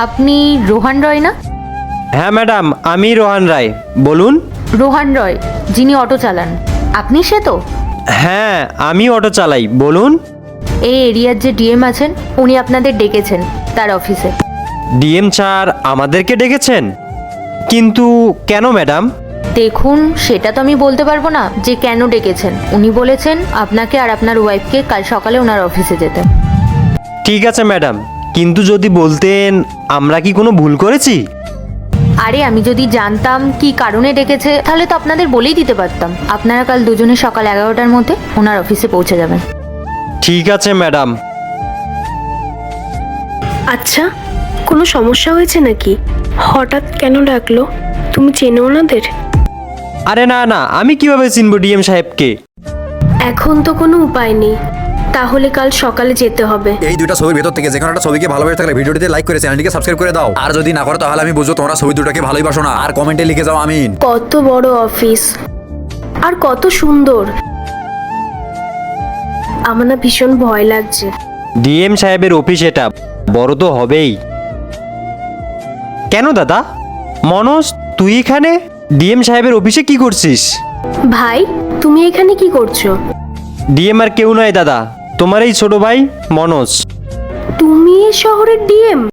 আপনি রোহান রয় না? হ্যাঁ ম্যাডাম, আমি রোহান রায়, বলুন। রোহান রয়, যিনি অটো চালান, আপনি সে তো? হ্যাঁ, আমি অটো চালাই, বলুন। এই এরিয়ার যে ডিএম আছেন, উনি আপনাদের ডেকেছেন তার অফিসে। ডিএম স্যার আমাদেরকে ডেকেছেন? কিন্তু কেন ম্যাডাম? দেখুন, সেটা তো আমি বলতে পারবো না যে কেন ডেকেছেন। উনি বলেছেন আপনাকে আর আপনার ওয়াইফকে কাল সকালে ওনার অফিসে যেতে। ঠিক আছে ম্যাডাম, কিন্তু যদি বলতেন আমরা কি কোনো ভুল করেছি? আরে আমি যদি জানতাম কি কারণে ডেকেছে তাহলে তো আপনাদের বলেই দিতে পারতাম। আপনারা কাল দুজনে সকাল 11টার মধ্যে ওনার অফিসে পৌঁছে যাবেন। ঠিক আছে ম্যাডাম। আচ্ছা, কোনো সমস্যা হয়েছে নাকি? হঠাৎ কেন ডাকলো? তুমি চেনো ওনাদের? আরে না না, আমি কিভাবে চিনবো ডিএম সাহেবকে? এখন তো কোনো উপায় নেই, তাহলে কাল সকালে যেতে হবে। এই দুইটা ছবির ভেতর থেকে যে কোনো একটা ছবিকে ভালোবেসে থাকলে ভিডিওটিতে লাইক করে চ্যানেলটিকে সাবস্ক্রাইব করে দাও। আর যদি না করো তাহলে আমি বুঝবো তোমরা ছবি দুটোকে ভালোই বাসো না। আর কমেন্টে লিখে যাও আমিন। কত বড় অফিস আর কত সুন্দর! আমার না ভীষণ ভয় লাগছে। ডিএম সাহেবের অফিস এটা, বড় তো হবেই। কেন দাদা? মনোজ, তুই এখানে ডিএম সাহেবের অফিসে কি করছিস? ভাই, তুমি এখানে কি করছো? ডিএম আর কেউ নয় দাদা, তোমার এই ছোট ভাই মনোজ। তুমি এই শহরের ডিএম?